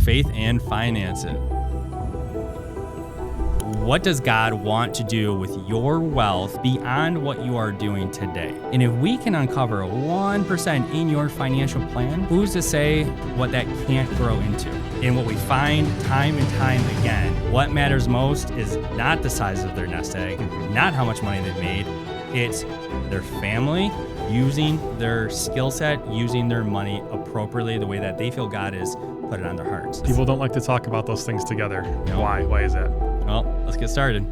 faith and finances. What does God want to do with your wealth beyond what you are doing today? And if we can uncover 1% in your financial plan, who's to say what that can't grow into? And what we find time and time again, what matters most is not the size of their nest egg, not how much money they've made. It's their family using their skill set, using their money appropriately the way that they feel God has put it on their hearts. People don't like to talk about those things together. No. Why? Why is that? Well, let's get started.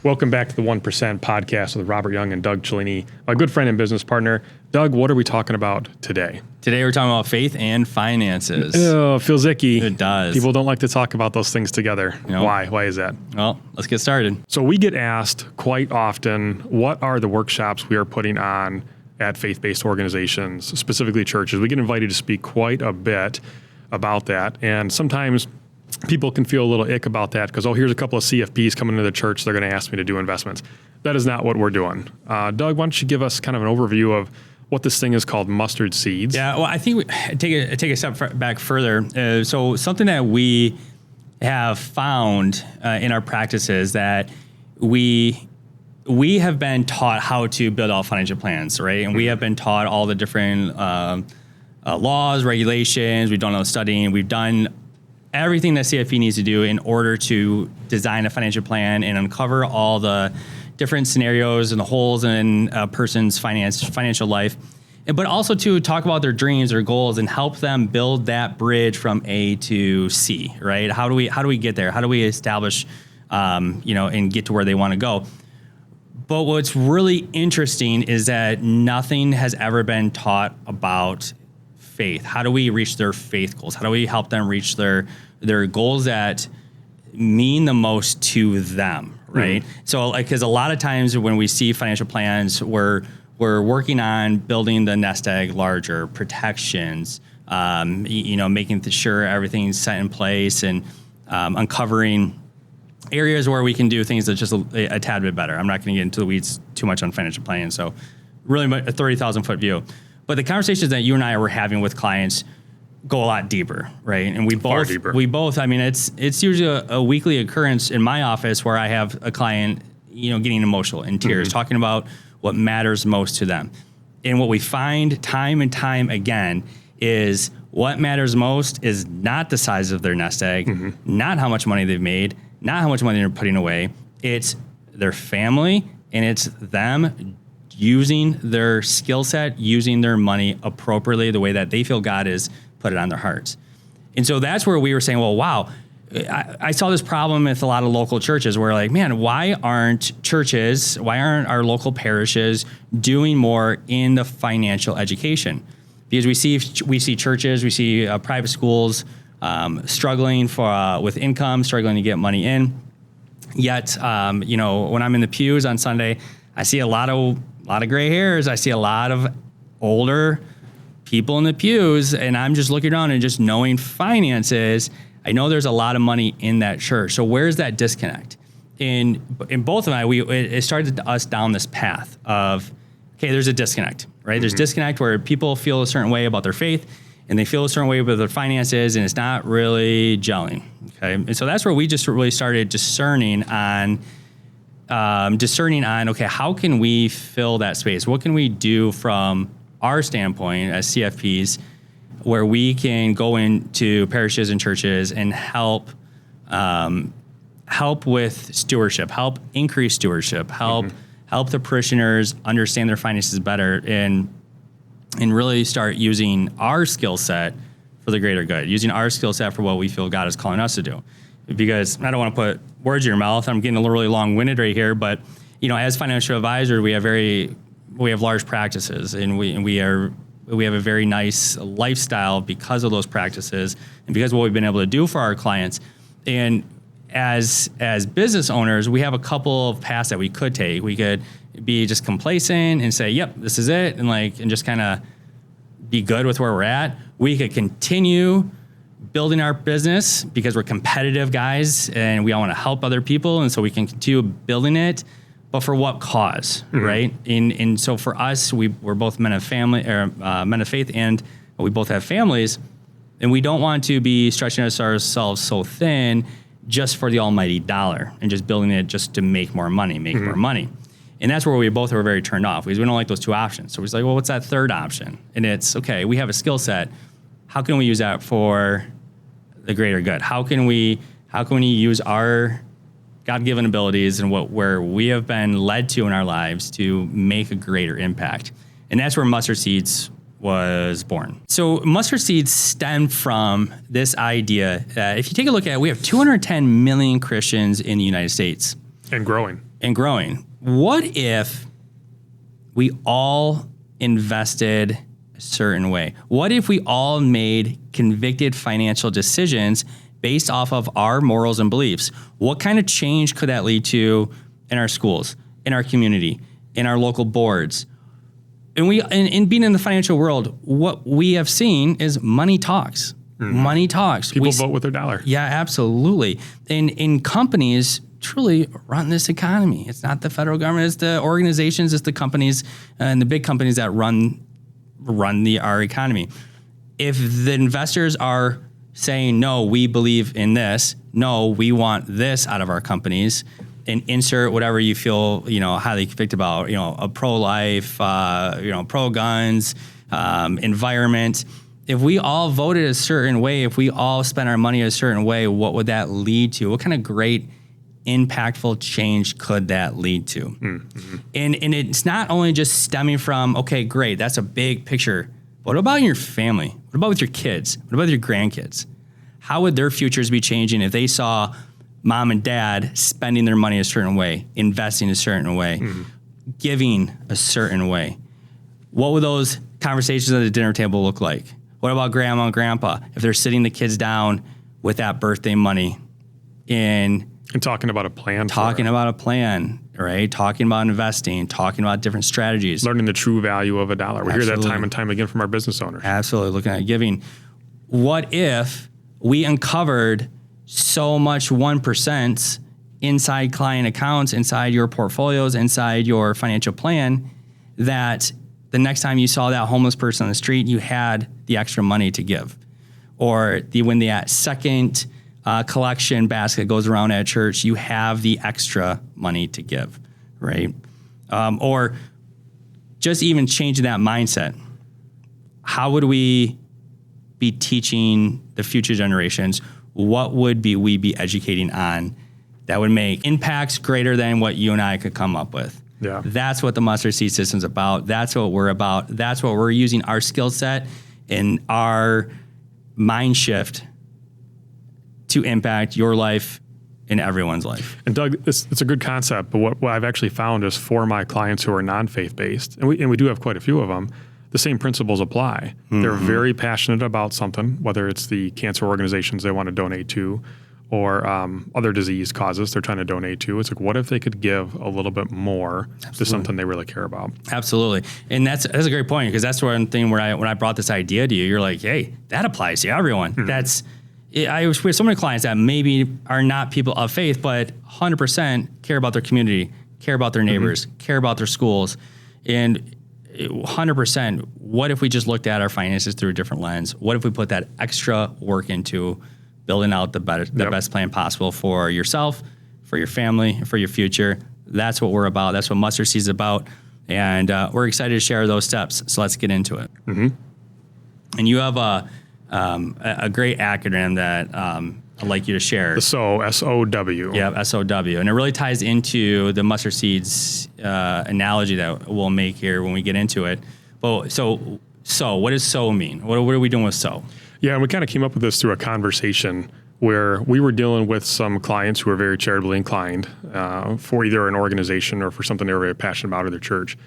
Welcome back to the 1% podcast with Robert Young and Doug Cellini, my good friend and business partner. Doug, what are we talking about today? Today we're talking about faith and finances. Oh, it feels icky. It does. People don't like to talk about those things together. No. Why? Why is that? Well, let's get started. So we get asked quite often, what are the workshops we are putting on at faith-based organizations, specifically churches? We get invited to speak quite a bit about that. And sometimes people can feel a little ick about that because, oh, here's a couple of CFPs coming into the church. They're going to ask me to do investments. That is not what we're doing. Doug, why don't you give us kind of an overview of what this thing is called mustard seeds? Yeah, well, I think we take a step back further. So something that we have found in our practices that we have been taught how to build out financial plans, right? And we have been taught all the different laws, regulations. We've done all the studying. We've done everything that CFP needs to do in order to design a financial plan and uncover all the different scenarios and the holes in a person's financial life, but also to talk about their dreams or goals and help them build that bridge from A to C, right? How do we get there? How do we establish, and get to where they want to go? But what's really interesting is that nothing has ever been taught about faith. How do we reach their faith goals? How do we help them reach their goals that mean the most to them, right? Mm-hmm. So, because a lot of times when we see financial plans, we're working on building the nest egg larger, protections, making sure everything's set in place, and uncovering areas where we can do things that's just a tad bit better. I'm not going to get into the weeds too much on financial planning, so really a 30,000 foot view. But the conversations that you and I were having with clients go a lot deeper, right? And we both, I mean, it's usually a weekly occurrence in my office where I have a client, getting emotional in tears, talking about what matters most to them. And what we find time and time again is what matters most is not the size of their nest egg, not how much money they've made, not how much money they're putting away. It's their family, and it's them using their skill set, using their money appropriately the way that they feel God has put it on their hearts. And so that's where we were saying, well, wow, I saw this problem with a lot of local churches where like, man, why aren't our local parishes doing more in the financial education? Because we see churches, we see private schools struggling with income, struggling to get money in. Yet, when I'm in the pews on Sunday, I see a lot of gray hairs. I see a lot of older people in the pews, and I'm just looking around and just knowing finances. I know there's a lot of money in that church. So where's that disconnect? In both of them, it started us down this path of, okay, there's a disconnect, right? There's disconnect where people feel a certain way about their faith, and they feel a certain way about their finances, and it's not really gelling. Okay, and so that's where we just really started discerning on, okay, how can we fill that space? What can we do from our standpoint as CFPs where we can go into parishes and churches and help with stewardship, help increase stewardship, help the parishioners understand their finances better, and really start using our skill set for the greater good, using our skill set for what we feel God is calling us to do. Because I don't want to put words in your mouth. I'm getting a little really long-winded right here, but as financial advisors, we have large practices, and we have a very nice lifestyle because of those practices and because of what we've been able to do for our clients. And as business owners, we have a couple of paths that we could take. We could be just complacent and say, "Yep, this is it," and just kind of be good with where we're at. We could continue building our business because we're competitive guys and we all want to help other people, and so we can continue building it. but for what cause, right? And so for us, we're both men of faith, and we both have families, and we don't want to be stretching ourselves so thin just for the almighty dollar and just building it just to make more money, more money. And that's where we both were very turned off, because we don't like those two options. So we're like, well, what's that third option? And it's, okay, we have a skill set. How can we use that for the greater good? How can we use our God-given abilities and where we have been led to in our lives to make a greater impact? And that's where Mustard Seeds was born. So Mustard Seeds stemmed from this idea that if you take a look at it, we have 210 million Christians in the United States. And growing. What if we all invested a certain way? What if we all made convicted financial decisions based off of our morals and beliefs? What kind of change could that lead to in our schools, in our community, in our local boards? And in being in the financial world, what we have seen is money talks. Money talks. People vote with their dollar. Yeah, absolutely. And in companies truly run this economy. It's not the federal government, it's the organizations, it's the companies and the big companies that run our economy. If the investors are saying, no, we believe in this, no, we want this out of our companies, and insert whatever you feel, highly convicted about, a pro-life, pro-guns, environment. If we all voted a certain way, if we all spent our money a certain way, what would that lead to? What kind of great, impactful change could that lead to? Mm-hmm. And it's not only just stemming from, okay, great, that's a big picture. What about your family? What about with your kids? What about your grandkids? How would their futures be changing if they saw mom and dad spending their money a certain way, investing a certain way, giving a certain way? What would those conversations at the dinner table look like? What about grandma and grandpa if they're sitting the kids down with that birthday money and talking about a plan? Right? Talking about investing, talking about different strategies. Learning the true value of a dollar. We hear that time and time again from our business owners. Absolutely. Looking at giving. What if we uncovered so much 1% inside client accounts, inside your portfolios, inside your financial plan, that the next time you saw that homeless person on the street, you had the extra money to give? Or when the second collection basket goes around at church, you have the extra money to give, right? Or just even changing that mindset. How would we be teaching the future generations? What would we be educating on that would make impacts greater than what you and I could come up with? Yeah. That's what the Mustard Seed System's about. That's what we're about. That's what we're using our skill set and our mind shift to impact your life and everyone's life. And Doug, it's a good concept, but what I've actually found is for my clients who are non-faith based, and we do have quite a few of them, the same principles apply. Mm-hmm. They're very passionate about something, whether it's the cancer organizations they want to donate to or other disease causes they're trying to donate to. It's like, what if they could give a little bit more to something they really care about? Absolutely. And that's a great point, because that's one thing when I brought this idea to you, you're like, hey, that applies to everyone. Mm-hmm. I was with so many clients that maybe are not people of faith, but 100% care about their community, care about their neighbors, care about their schools. And 100%, what if we just looked at our finances through a different lens? What if we put that extra work into building out the best plan possible for yourself, for your family, for your future? That's what we're about. That's what Mustard Seeds is about. And we're excited to share those steps. So let's get into it. Mm-hmm. And you have a great acronym that I'd like you to share. The SOW, S-O-W. Yeah, S-O-W. And it really ties into the Mustard Seeds analogy that we'll make here when we get into it. But so what does SOW mean? What are we doing with SOW? Yeah, and we kind of came up with this through a conversation where we were dealing with some clients who were very charitably inclined for either an organization or for something they were very passionate about or their church.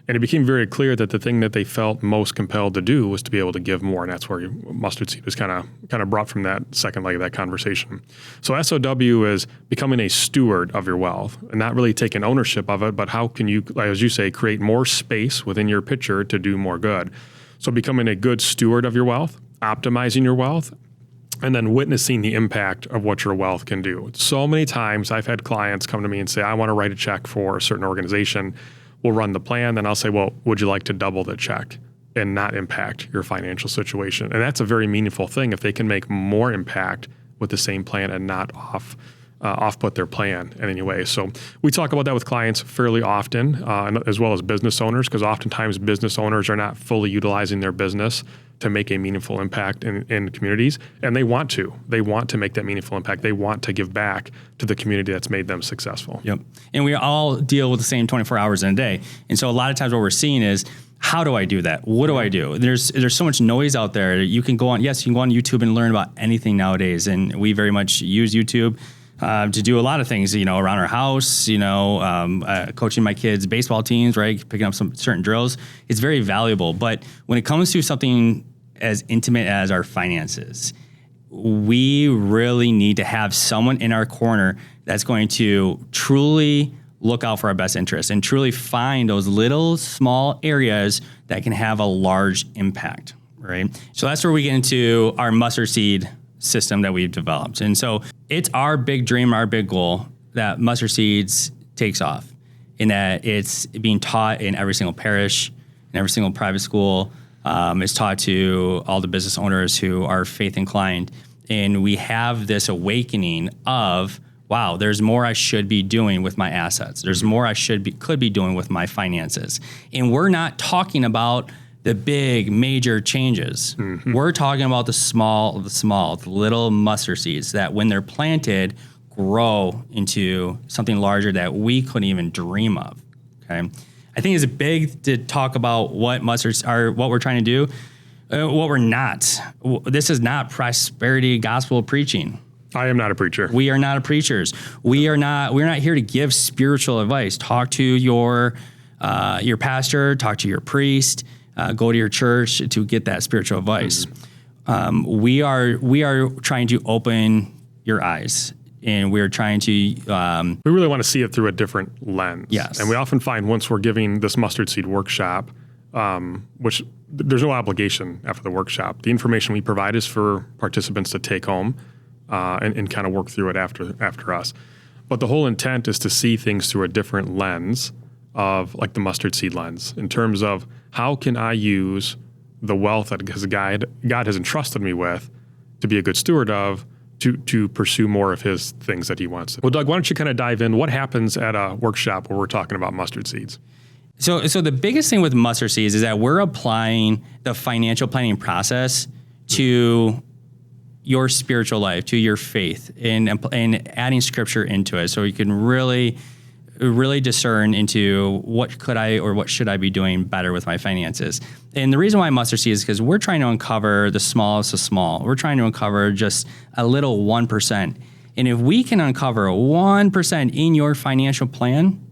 And it became very clear that the thing that they felt most compelled to do was to be able to give more, and that's where Mustard Seed was kind of brought from that second leg of that conversation. So SOW is becoming a steward of your wealth, and not really taking ownership of it, but how can you, as you say, create more space within your picture to do more good. So becoming a good steward of your wealth, optimizing your wealth, and then witnessing the impact of what your wealth can do. So many times I've had clients come to me and say, I want to write a check for a certain organization. We'll run the plan. Then I'll say, well, would you like to double the check and not impact your financial situation? And that's a very meaningful thing if they can make more impact with the same plan and not off-put their plan in any way. So we talk about that with clients fairly often, as well as business owners, because oftentimes business owners are not fully utilizing their business to make a meaningful impact in communities. And they want to. They want to make that meaningful impact. They want to give back to the community that's made them successful. Yep. And we all deal with the same 24 hours in a day. And so a lot of times what we're seeing is, how do I do that? What do I do? There's so much noise out there. You can go on YouTube and learn about anything nowadays. And we very much use YouTube to do a lot of things, around our house, coaching my kids' baseball teams, right? Picking up some certain drills. It's very valuable. But when it comes to something as intimate as our finances, we really need to have someone in our corner that's going to truly look out for our best interests and truly find those little small areas that can have a large impact, right? So that's where we get into our mustard seed system that we've developed. And so it's our big dream, our big goal that Mustard Seeds takes off, in that it's being taught in every single parish, in every single private school. It's taught to all the business owners who are faith inclined. And we have this awakening of, wow, there's more I should be doing with my assets. There's more I could be doing with my finances. And we're not talking about the big major changes. Mm-hmm. We're talking about the little mustard seeds that when they're planted, grow into something larger that we couldn't even dream of. Okay. I think it's big to talk about what mustards are, what we're trying to do, what we're not. This is not prosperity gospel preaching. I am not a preacher. We are not preachers. We're not here to give spiritual advice. Talk to your pastor, talk to your priest, go to your church to get that spiritual advice. Mm-hmm. We are trying to open your eyes, and we're trying to... we really want to see it through a different lens. Yes. And we often find once we're giving this mustard seed workshop, which there's no obligation after the workshop, the information we provide is for participants to take home and kind of work through it after us. But the whole intent is to see things through a different lens of, like, the mustard seed lens, in terms of how can I use the wealth that God has entrusted me with to be a good steward of, to pursue more of his things that he wants. Well, Doug, why don't you kind of dive in? What happens at a workshop where we're talking about mustard seeds? So the biggest thing with mustard seeds is that we're applying the financial planning process to your spiritual life, to your faith, and adding scripture into it, so you can really discern into what could I or what should I be doing better with my finances. And the reason why mustard seed is because we're trying to uncover the smallest of small. We're trying to uncover just a little 1%. And if we can uncover 1% in your financial plan,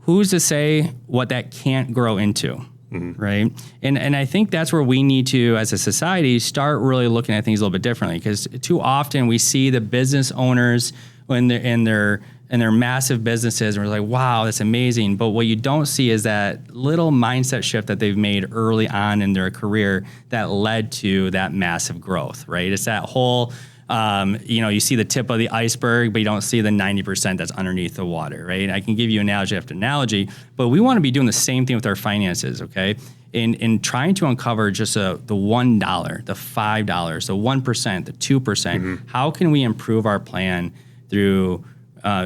who's to say what that can't grow into? Mm-hmm. Right. And I think that's where we need to, as a society, start really looking at things a little bit differently, because too often we see the business owners when they're in their massive businesses, and we're like, wow, that's amazing. But what you don't see is that little mindset shift that they've made early on in their career that led to that massive growth, right? It's that whole, you see the tip of the iceberg, but you don't see the 90% that's underneath the water, right? I can give you analogy after analogy, but we want to be doing the same thing with our finances, okay? In trying to uncover just the $1, the $5, the 1%, the 2%, mm-hmm. How can we improve our plan through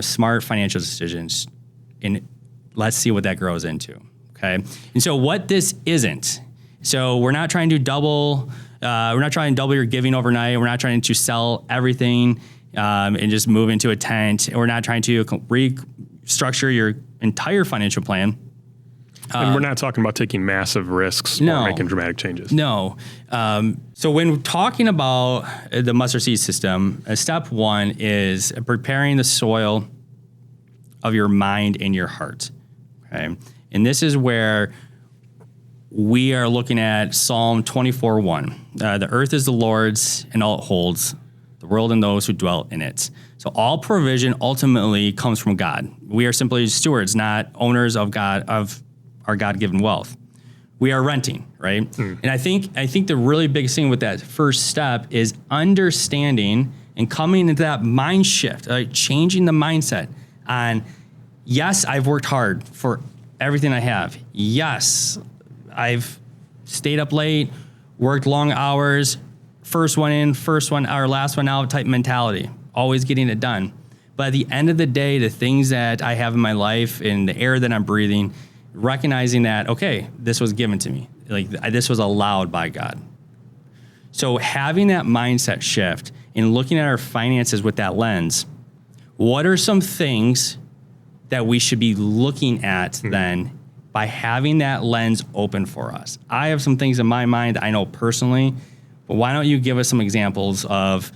smart financial decisions, and let's see what that grows into, okay? And so what this isn't, so we're not trying to double your giving overnight. We're not trying to sell everything and just move into a tent. We're not trying to restructure your entire financial plan. And we're not talking about taking massive risks or making dramatic changes. No. So when talking about the mustard seed system, step one is preparing the soil of your mind and your heart. Okay. And this is where we are looking at Psalm 24:1. The earth is the Lord's and all it holds, the world and those who dwell in it. So all provision ultimately comes from God. We are simply stewards, not owners of our God-given wealth, we are renting, right? And I think the really big thing with that first step is understanding and coming into that mind shift, changing the mindset on, yes, I've worked hard for everything I have. Yes, I've stayed up late, worked long hours, first one in, first one or last one out type mentality, always getting it done. But at the end of the day, the things that I have in my life and the air that I'm breathing, recognizing that, okay, this was given to me. Like this was allowed by God. So having that mindset shift and looking at our finances with that lens, what are some things that we should be looking at then by having that lens open for us? I have some things in my mind that I know personally, but why don't you give us some examples of,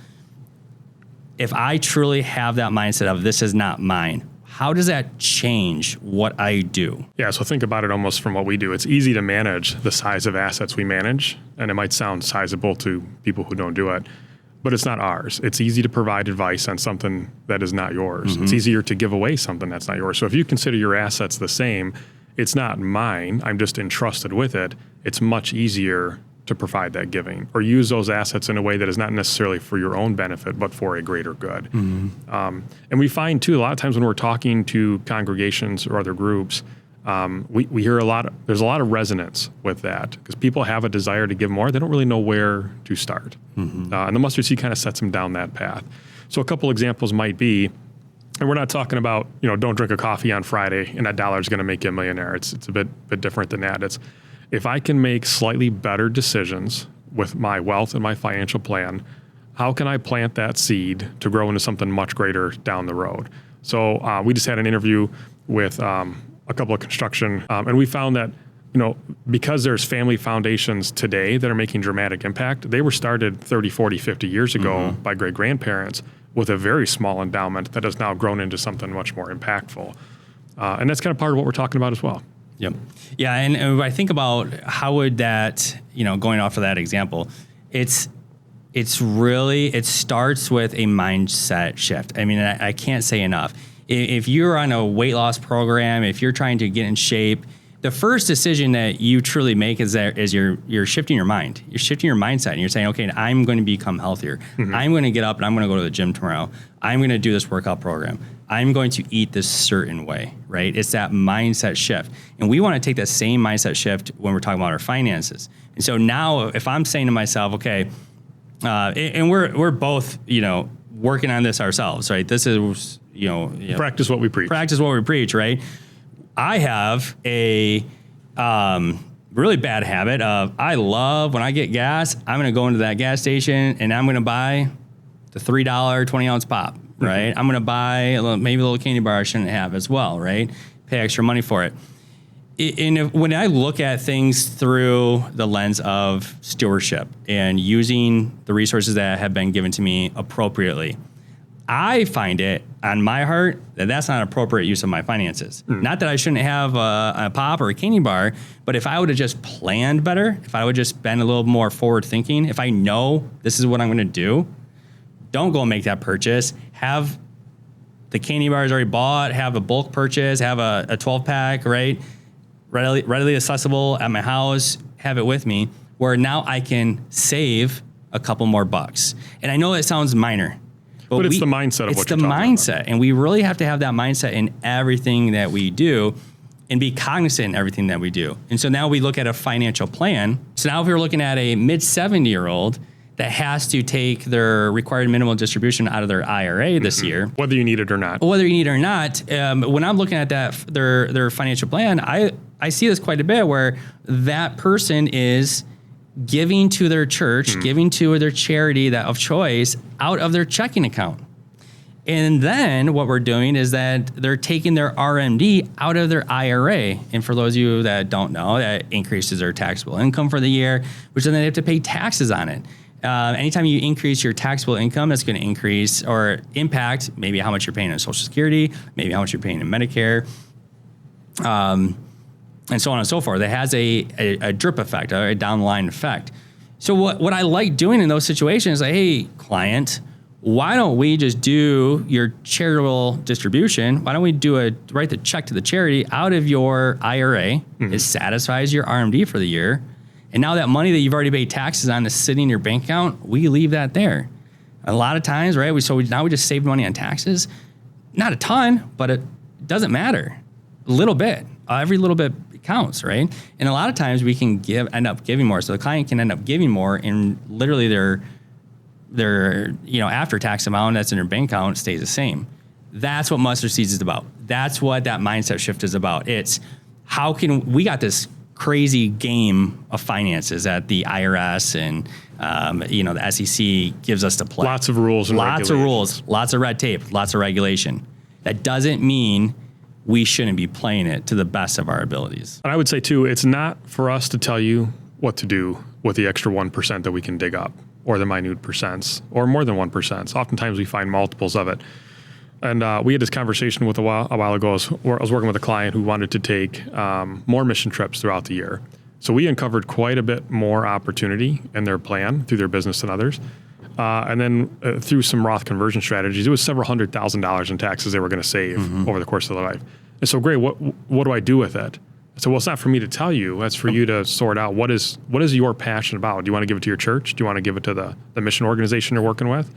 if I truly have that mindset of this is not mine, how does that change what I do? Yeah, so think about it almost from what we do. It's easy to manage the size of assets we manage, and it might sound sizable to people who don't do it, but it's not ours. It's easy to provide advice on something that is not yours. It's easier to give away something that's not yours. So if you consider your assets the same, it's not mine, I'm just entrusted with it, it's much easier to provide that giving or use those assets in a way that is not necessarily for your own benefit, but for a greater good. And we find too, a lot of times when we're talking to congregations or other groups, we hear there's a lot of resonance with that because people have a desire to give more. They don't really know where to start. And the mustard seed kind of sets them down that path. So a couple examples might be, and we're not talking about, don't drink a coffee on Friday and that dollar is going to make you a millionaire. It's a bit different than that. It's, if I can make slightly better decisions with my wealth and my financial plan, how can I plant that seed to grow into something much greater down the road? So we just had an interview with a couple of construction, and we found that, because there's family foundations today that are making dramatic impact, they were started 30, 40, 50 years ago by great-grandparents with a very small endowment that has now grown into something much more impactful. And that's kind of part of what we're talking about as well. Yep. Yeah, and when I think about how would that, going off of that example, it starts with a mindset shift. I mean, I can't say enough. If you're on a weight loss program, if you're trying to get in shape, the first decision that you truly make is you're shifting your mind. You're shifting your mindset, and you're saying, okay, I'm going to become healthier. I'm going to get up and I'm going to go to the gym tomorrow. I'm going to do this workout program. I'm going to eat this certain way, right? It's that mindset shift. And we want to take that same mindset shift when we're talking about our finances. And so now if I'm saying to myself, okay, and we're both, working on this ourselves, right? This is, practice what we preach. Practice what we preach, right? I have a really bad habit of, I love when I get gas, I'm going to go into that gas station and I'm going to buy the $3 20-ounce pop, right? I'm going to buy maybe a little candy bar I shouldn't have as well, right? Pay extra money for it. And when I look at things through the lens of stewardship and using the resources that have been given to me appropriately, I find it on my heart that that's not appropriate use of my finances. Not that I shouldn't have a pop or a candy bar, but if I would have just planned better, if I would just been a little more forward thinking, if I know this is what I'm going to do, don't go and make that purchase. Have the candy bars already bought, have a bulk purchase, have a 12-pack, right? Readily accessible at my house, have it with me, where now I can save a couple more bucks. And I know it sounds minor, but it's the mindset of what you're talking about. It's the mindset, and we really have to have that mindset in everything that we do and be cognizant in everything that we do. And so now we look at a financial plan. So now if we're looking at a mid-70-year-old that has to take their required minimum distribution out of their IRA this year. Whether you need it or not. Whether you need it or not, when I'm looking at that their financial plan, I see this quite a bit where that person is giving to their church, giving to their charity of choice out of their checking account. And then what we're doing is that they're taking their RMD out of their IRA. And for those of you that don't know, that increases their taxable income for the year, which then they have to pay taxes on it. Anytime you increase your taxable income, that's going to increase or impact maybe how much you're paying in Social Security, maybe how much you're paying in Medicare, and so on and so forth. It has a drip effect, a down the line effect. So what I like doing in those situations is like, hey, client, why don't we just do your charitable distribution? Why don't we write the check to the charity out of your IRA? It satisfies your RMD for the year. And now that money that you've already paid taxes on is sitting in your bank account, we leave that there. A lot of times, right? Now we just save money on taxes. Not a ton, but it doesn't matter. A little bit. Every little bit counts, right? And a lot of times we can end up giving more. So the client can end up giving more, and literally their after tax amount that's in their bank account stays the same. That's what Mustard Seeds is about. That's what that mindset shift is about. It's we got this crazy game of finances that the IRS and the SEC gives us to play. Lots of rules and lots of rules, lots of red tape, lots of regulation. That doesn't mean we shouldn't be playing it to the best of our abilities. And I would say too, it's not for us to tell you what to do with the extra 1% that we can dig up, or the minute percents, or more than 1%. Oftentimes we find multiples of it. And we had this conversation a while ago. I was working with a client who wanted to take more mission trips throughout the year. So we uncovered quite a bit more opportunity in their plan through their business than others. And then through some Roth conversion strategies, it was several $100,000 in taxes they were going to save over the course of their life. And so, great, what do I do with it? I said, well, it's not for me to tell you. That's for you to sort out. What is your passion about? Do you want to give it to your church? Do you want to give it to the mission organization you're working with?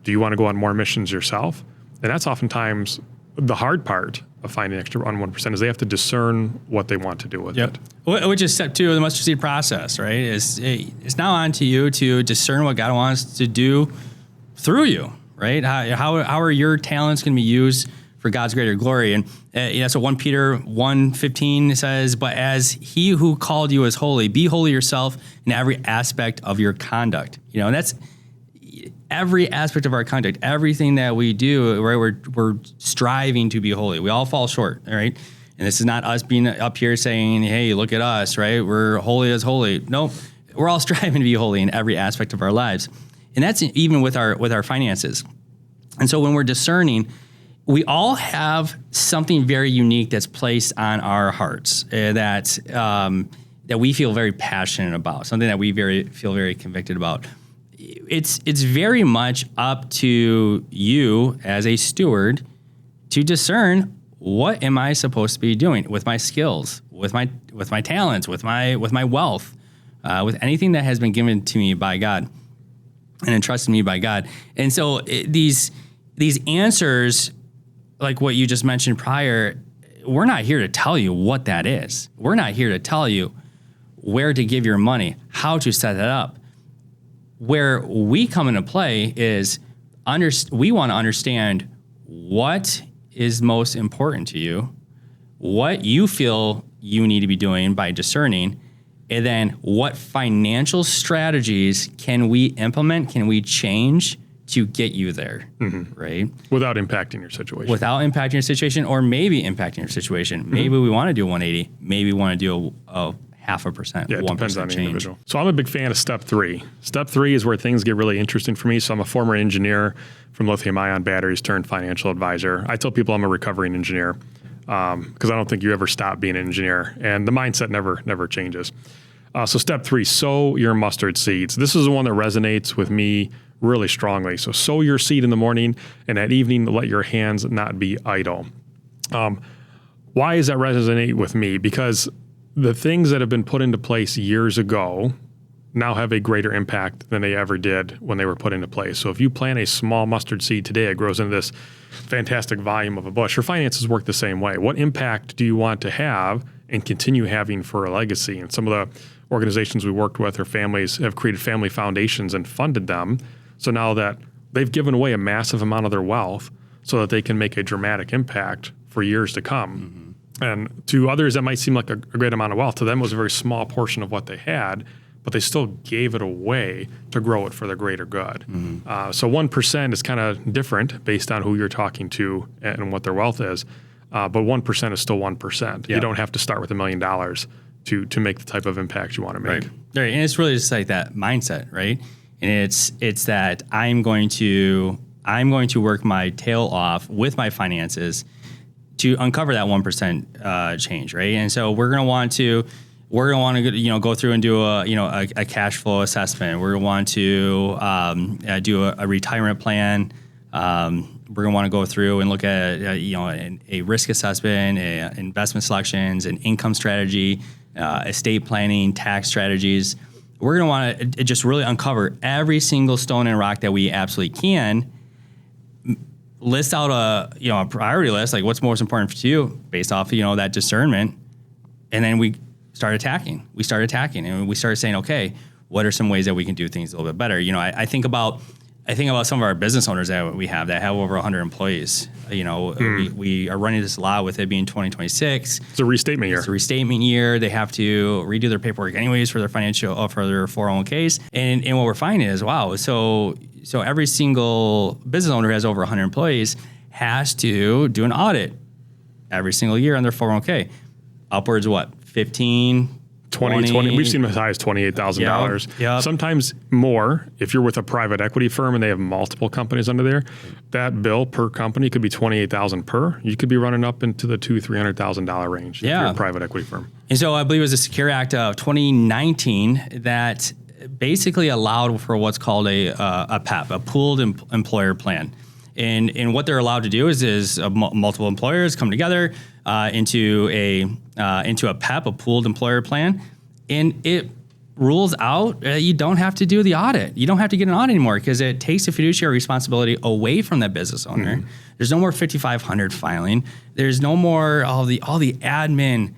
Do you want to go on more missions yourself? And that's oftentimes the hard part of finding extra on 1% is they have to discern what they want to do with it. Which is step 2 of the mustard seed process, right? It's now on to you to discern what God wants to do through you, right? How are your talents going to be used for God's greater glory? And so 1 Peter 1:15 says, but as he who called you is holy, be holy yourself in every aspect of your conduct. And that's every aspect of our conduct, everything that we do, right? We're striving to be holy. We all fall short, right? And this is not us being up here saying, hey, look at us, right? We're holy as holy. No, we're all striving to be holy in every aspect of our lives. And that's even with our finances. And so when we're discerning, we all have something very unique that's placed on our hearts that we feel very passionate about, something that we feel very convicted about. It's very much up to you as a steward to discern, what am I supposed to be doing with my skills, with my talents, with my wealth, with anything that has been given to me by God and entrusted me by God. And so these answers, like what you just mentioned prior, we're not here to tell you what that is. We're not here to tell you where to give your money, how to set that up. Where we come into play is we want to understand what is most important to you, what you feel you need to be doing by discerning, and then what financial strategies can we implement, can we change to get you there, right? Without impacting your situation. Without impacting your situation, or maybe impacting your situation. Maybe we want to do 180. Maybe we want to do a 0.5%, yeah, it 1% depends on the change. individual. So I'm a big fan of step 3. Step 3 is where things get really interesting for me. So I'm a former engineer from lithium-ion batteries turned financial advisor. I tell people I'm a recovering engineer because I don't think you ever stop being an engineer, and the mindset never changes. So step 3, sow your mustard seeds. This is the one that resonates with me really strongly. So sow your seed in the morning, and at evening, let your hands not be idle. Why does that resonate with me? Because the things that have been put into place years ago now have a greater impact than they ever did when they were put into place. So if you plant a small mustard seed today, it grows into this fantastic volume of a bush. Your finances work the same way. What impact do you want to have and continue having for a legacy? And some of the organizations we worked with or families have created family foundations and funded them. So now that they've given away a massive amount of their wealth so that they can make a dramatic impact for years to come. And to others, that might seem like a great amount of wealth. To them, it was a very small portion of what they had, but they still gave it away to grow it for the greater good. So 1% is kind of different based on who you're talking to and what their wealth is. But 1% is still 1%. Yeah. You don't have to start with $1 million to make the type of impact you want to make. Right. And it's really just like that mindset, right? And it's that I'm going to work my tail off with my finances to uncover that 1% change, right? And so we're going to want to we're going to want to go through and do a cash flow assessment. We're going to want to do a retirement plan. We're going to want to go through and look at a risk assessment, investment selections, an income strategy, estate planning, tax strategies. We're going to want to just really uncover every single stone and rock that we absolutely can. List out a priority list, like what's most important to you based off that discernment, and then we start attacking. And we started saying, okay, what are some ways that we can do things a little bit better? I think about some of our business owners that we have that have over 100 employees. We are running this a lot with it being 2026. It's a restatement year. It's a restatement year. They have to redo their paperwork anyways for their for their 401ks. And what we're finding is, wow, so every single business owner who has over 100 employees has to do an audit every single year on their 401k. Upwards, 15, 20. We've seen as high as $28,000. Yep. Sometimes more if you're with a private equity firm and they have multiple companies under there. That bill per company could be $28,000 per. You could be running up into the $200,000-$300,000 range if you're a private equity firm. And so I believe it was the Secure Act of 2019 that basically allowed for what's called a PEP, a pooled employer plan. And what they're allowed to do is multiple employers come together into a PEP, a pooled employer plan, and it rules out you don't have to do the audit. You don't have to get an audit anymore because it takes the fiduciary responsibility away from that business owner. Mm-hmm. There's no more 5,500 filing. There's no more all the admin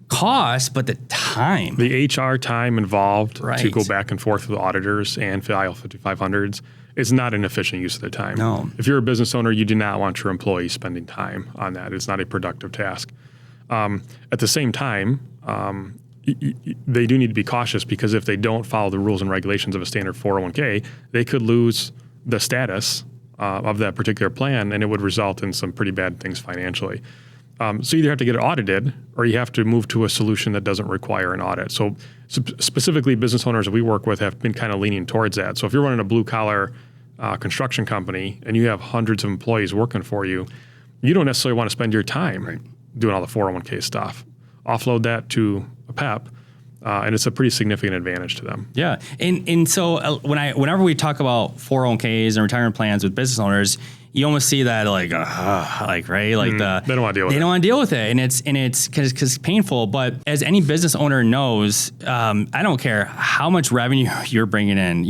costs, but the time. The HR time involved to go back and forth with auditors and file 5,500s. It's not an efficient use of their time. No. If you're a business owner, you do not want your employees spending time on that. It's not a productive task. At the same time, they do need to be cautious because if they don't follow the rules and regulations of a standard 401k, they could lose the status of that particular plan, and it would result in some pretty bad things financially. So you either have to get it audited or you have to move to a solution that doesn't require an audit. So specifically, business owners that we work with have been kind of leaning towards that. So if you're running a blue-collar construction company and you have hundreds of employees working for you, you don't necessarily want to spend your time doing all the 401k stuff. Offload that to a PEP, and it's a pretty significant advantage to them. Yeah, and so whenever we talk about 401ks and retirement plans with business owners, you almost see that they don't want to deal with it. They don't want to deal with it, and it's because it's painful. But as any business owner knows, I don't care how much revenue you're bringing in.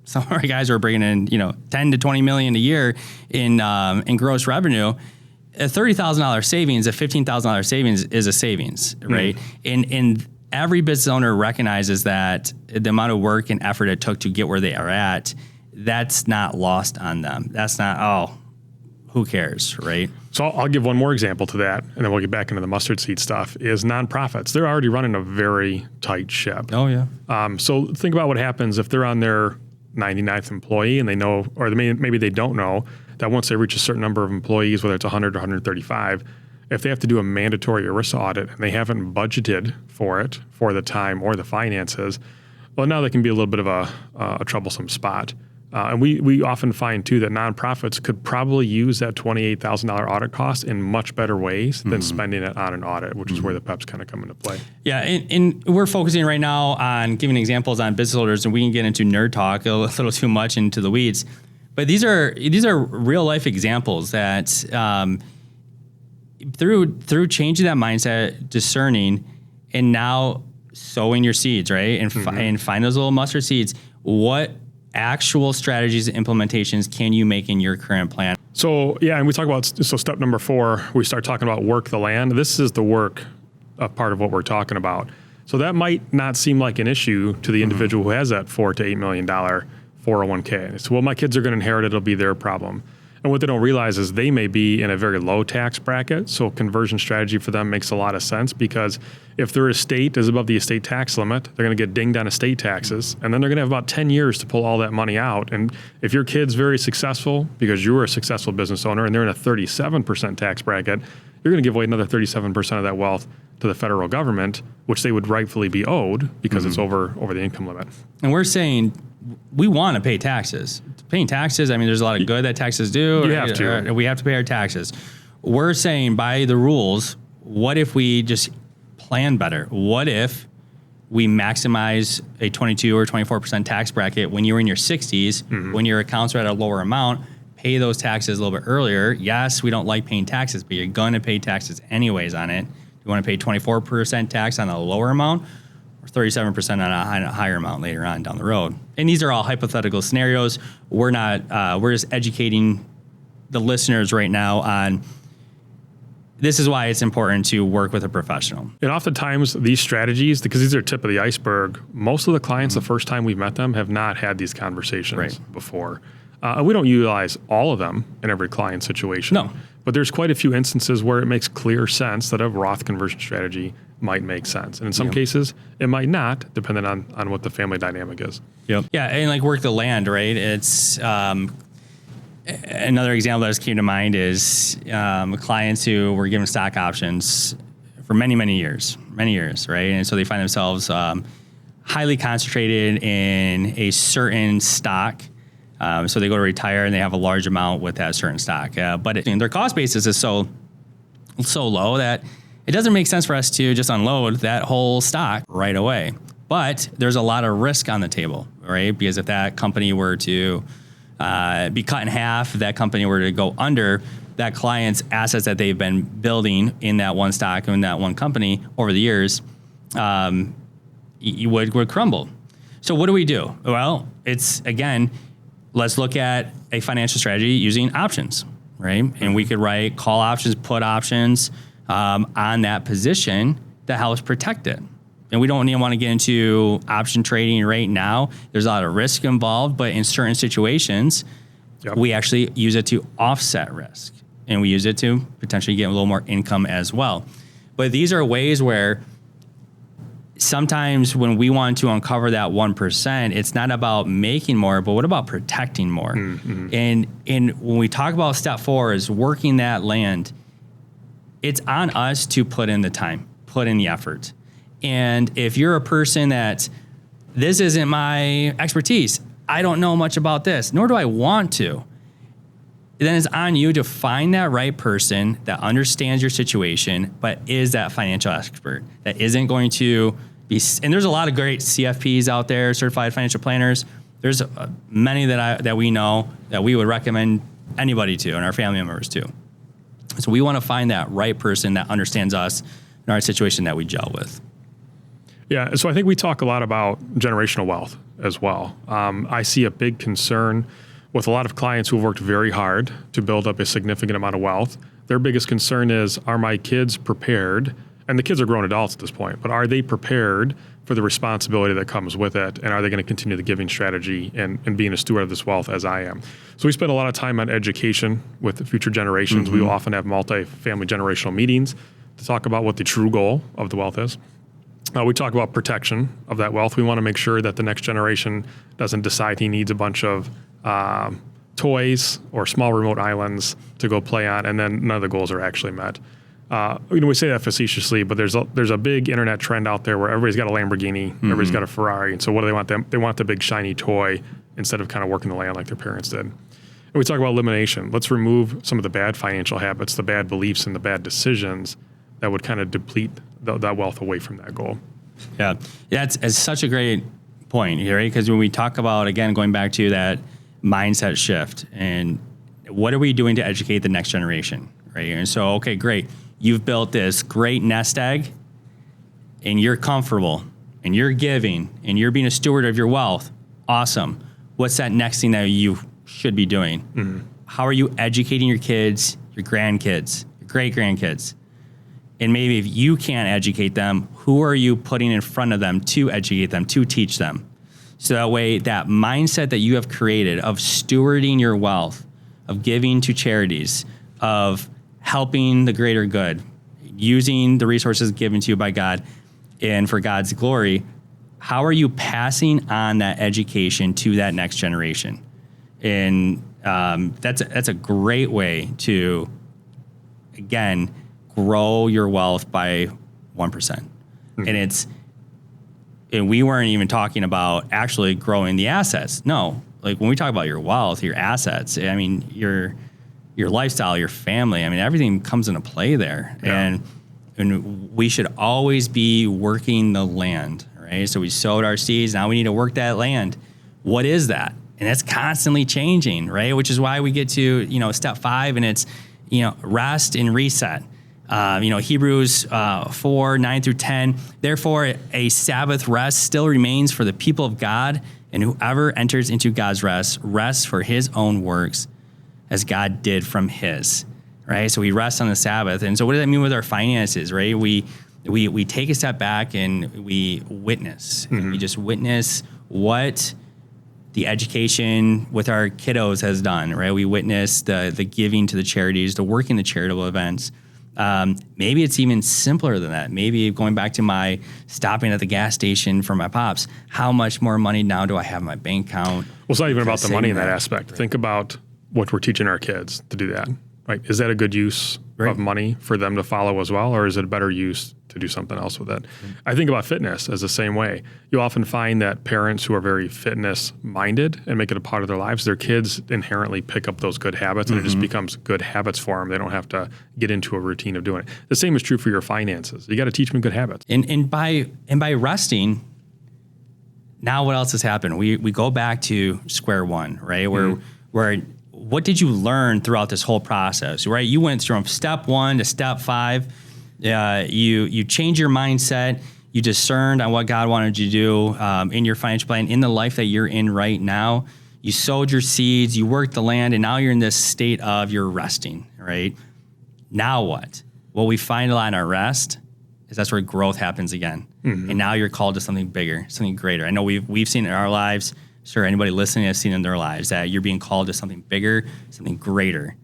Some of our guys are bringing in 10 to 20 million a year in gross revenue. A $30,000 savings, a $15,000 savings is a savings, right? And every business owner recognizes that the amount of work and effort it took to get where they are at, that's not lost on them. That's not, who cares, right? So I'll give one more example to that, and then we'll get back into the mustard seed stuff, is nonprofits. They're already running a very tight ship. Oh, yeah. So think about what happens if they're on their 99th employee and they know, or maybe they don't know, that once they reach a certain number of employees, whether it's 100 or 135, if they have to do a mandatory ERISA audit and they haven't budgeted for it, for the time or the finances, well, now they can be a little bit of a troublesome spot. And we often find, too, that nonprofits could probably use that $28,000 audit cost in much better ways than spending it on an audit, which is where the PEPs kind of come into play. Yeah, and we're focusing right now on giving examples on business owners, and we can get into nerd talk a little too much into the weeds. But these are real life examples that through changing that mindset, discerning, and now sowing your seeds, right, and find those little mustard seeds. What actual strategies and implementations can you make in your current plan? So and we talk about step number 4. We start talking about work the land. This is the work part of what we're talking about. So that might not seem like an issue to the individual who has that $4 to $8 million 401k. So, well, my kids are going to inherit it. It'll be their problem. And what they don't realize is they may be in a very low tax bracket. So conversion strategy for them makes a lot of sense because if their estate is above the estate tax limit, they're going to get dinged on estate taxes. And then they're going to have about 10 years to pull all that money out. And if your kid's very successful because you're a successful business owner and they're in a 37% tax bracket, you're going to give away another 37% of that wealth to the federal government, which they would rightfully be owed because it's over the income limit. And we're saying we want to pay taxes. Paying taxes, I mean, there's a lot of good that taxes do. You have to. We have to pay our taxes. We're saying by the rules, what if we just plan better? What if we maximize a 22 or 24% tax bracket when you're in your 60s, when your accounts are at a lower amount, pay those taxes a little bit earlier. Yes, we don't like paying taxes, but you're going to pay taxes anyways on it. You want to pay 24% tax on a lower amount or 37% on a higher amount later on down the road. And these are all hypothetical scenarios. We're not, we're just educating the listeners right now on this is why it's important to work with a professional. And oftentimes these strategies, because these are tip of the iceberg, most of the clients, the first time we've met them, have not had these conversations before. We don't utilize all of them in every client situation. No. But there's quite a few instances where it makes clear sense that a Roth conversion strategy might make sense. And in some cases, it might not, depending on what the family dynamic is. Yep. Yeah, and like work the land, right? It's another example that just came to mind is clients who were given stock options for many years, right? And so they find themselves highly concentrated in a certain stock. So they go to retire and they have a large amount with that certain stock. But their cost basis is so low that it doesn't make sense for us to just unload that whole stock right away. But there's a lot of risk on the table, right? Because if that company were to be cut in half, if that company were to go under, that client's assets that they've been building in that one stock, in that one company over the years, would crumble. So what do we do? Well, it's, again, let's look at a financial strategy using options, right? And we could write call options, put options on that position that helps protect it. And we don't even want to get into option trading right now. There's a lot of risk involved, but in certain situations, we actually use it to offset risk. And we use it to potentially get a little more income as well. But these are ways where sometimes when we want to uncover that 1%, it's not about making more, but what about protecting more? And when we talk about step 4 is working that land, it's on us to put in the time, put in the effort. And if you're a person that this isn't my expertise, I don't know much about this, nor do I want to, then it's on you to find that right person that understands your situation, but is that financial expert that isn't going to be, and there's a lot of great CFPs out there, certified financial planners. There's many that we know that we would recommend anybody to, and our family members too. So we want to find that right person that understands us and our situation that we gel with. Yeah, so I think we talk a lot about generational wealth as well. I see a big concern with a lot of clients who have worked very hard to build up a significant amount of wealth. Their biggest concern is, are my kids prepared? And the kids are grown adults at this point, but are they prepared for the responsibility that comes with it? And are they going to continue the giving strategy and being a steward of this wealth as I am? So we spend a lot of time on education with the future generations. We will often have multi-family generational meetings to talk about what the true goal of the wealth is. We talk about protection of that wealth. We want to make sure that the next generation doesn't decide he needs a bunch of toys or small remote islands to go play on, and then none of the goals are actually met. We say that facetiously, but there's a big internet trend out there where everybody's got a Lamborghini, everybody's got a Ferrari, and so what do they want? They want the big shiny toy instead of kind of working the land like their parents did. And we talk about elimination. Let's remove some of the bad financial habits, the bad beliefs, and the bad decisions that would kind of deplete that wealth away from that goal. Yeah, it's such a great point here, right? Because when we talk about, again, going back to that mindset shift and what are we doing to educate the next generation, right? And so, okay, great. You've built this great nest egg and you're comfortable and you're giving and you're being a steward of your wealth. Awesome. What's that next thing that you should be doing? How are you educating your kids, your grandkids, your great-grandkids? And maybe if you can't educate them, who are you putting in front of them to educate them, to teach them? So that way, that mindset that you have created of stewarding your wealth, of giving to charities, of helping the greater good, using the resources given to you by God and for God's glory, how are you passing on that education to that next generation? And that's a great way to, again, grow your wealth by 1%. And we weren't even talking about actually growing the assets. No, like when we talk about your wealth, your assets, I mean, your lifestyle, your family, I mean, everything comes into play there. Yeah. And we should always be working the land, right? right? So we sowed our seeds. Now we need to work that land. What is that? And it's constantly changing, right? Which is why we get to, step 5, and it's, rest and reset. Hebrews 4, 9 through 10. Therefore, a Sabbath rest still remains for the people of God, and whoever enters into God's rest rests for his own works as God did from his, right? So we rest on the Sabbath. And so what does that mean with our finances, right? We take a step back and we witness. Mm-hmm. And we just witness what the education with our kiddos has done, right? We witness the giving to the charities, the working the charitable events. Maybe it's even simpler than that. Maybe going back to my stopping at the gas station for my pops, how much more money now do I have in my bank account? Well, it's not even about the money in that aspect. Right. Think about what we're teaching our kids to do that, right? Is that a good use of money for them to follow as well, or is it a better use to do something else with it? I think about fitness as the same way. You often find that parents who are very fitness minded and make it a part of their lives, their kids inherently pick up those good habits, and it just becomes good habits for them. They don't have to get into a routine of doing it. The same is true for your finances. You got to teach them good habits. And by resting, now what else has happened? We go back to square one, right? Where what did you learn throughout this whole process, right? You went from step 1 to step 5. You change your mindset. You discerned on what God wanted you to do in your financial plan, in the life that you're in right now. You sowed your seeds, you worked the land, and now you're in this state of you're resting, right? Now what? What we find a lot in our rest is that's where growth happens again. Mm-hmm. And now you're called to something bigger, something greater. I know we've seen in our lives, sure, anybody listening has seen in their lives that you're being called to something bigger, something greater.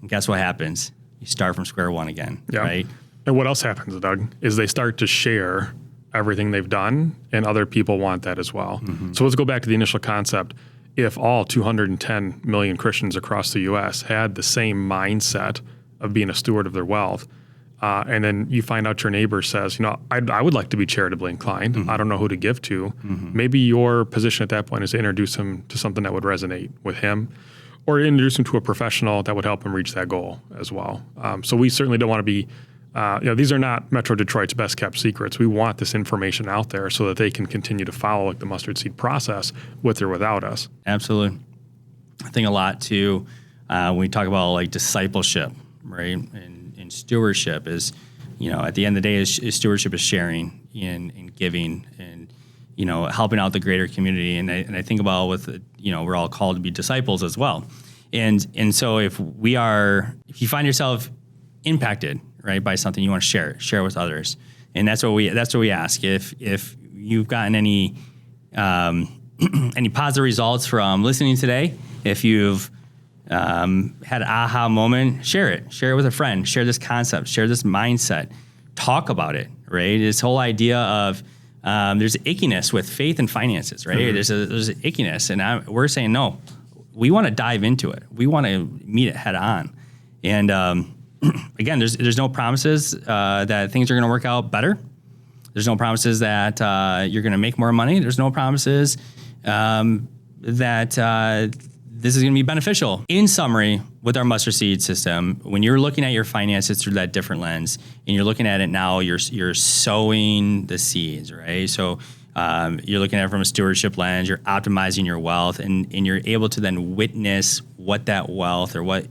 And guess what happens? You start from square one again, right? And what else happens, Doug, is they start to share everything they've done, and other people want that as well. Mm-hmm. So let's go back to the initial concept. If all 210 million Christians across the U.S. had the same mindset of being a steward of their wealth, and then you find out your neighbor says, I would like to be charitably inclined. Mm-hmm. I don't know who to give to. Mm-hmm. Maybe your position at that point is to introduce him to something that would resonate with him, or introduce him to a professional that would help him reach that goal as well. So we certainly don't want to be, these are not Metro Detroit's best kept secrets. We want this information out there so that they can continue to follow the mustard seed process with or without us. Absolutely. I think a lot too, when we talk about discipleship, right? And stewardship is, at the end of the day, is stewardship is sharing and giving and, helping out the greater community. And I think about we're all called to be disciples as well. And so if you find yourself impacted, right, by something, you want to share it with others. And that's what we ask. If you've gotten any positive results from listening today, if you've had an aha moment, share it with a friend, share this concept, share this mindset, talk about it, right? This whole idea of there's ickiness with faith and finances, right? Mm-hmm. There's an ickiness, and we're saying no. We want to dive into it. We want to meet it head on, and again, there's no promises that things are going to work out better. There's no promises that you're going to make more money. There's no promises that this is going to be beneficial. In summary, with our mustard seed system, when you're looking at your finances through that different lens, and you're looking at it now, you're sowing the seeds, right? So you're looking at it from a stewardship lens, you're optimizing your wealth, and you're able to then witness what that wealth or what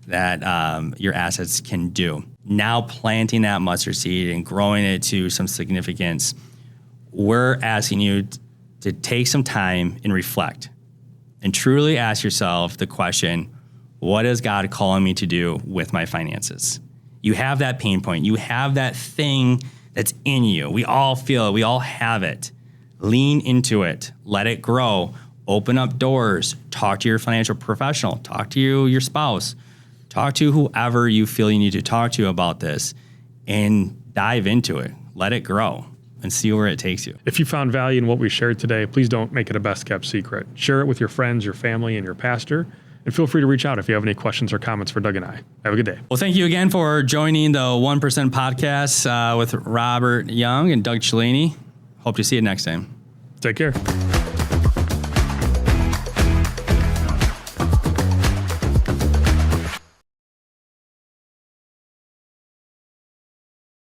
that your assets can do. Now planting that mustard seed and growing it to some significance, we're asking you to take some time and reflect and truly ask yourself the question, what is God calling me to do with my finances? You have that pain point. You have that thing that's in you. We all feel it. We all have it. Lean into it. Let it grow. Open up doors. Talk to your financial professional. Talk to your spouse. Talk to whoever you feel you need to talk to about this, and dive into it. Let it grow and see where it takes you. If you found value in what we shared today, please don't make it a best kept secret. Share it with your friends, your family, and your pastor. And feel free to reach out if you have any questions or comments for Doug and I. Have a good day. Well, thank you again for joining the 1% podcast with Robert Young and Doug Cellini. Hope to see you next time. Take care.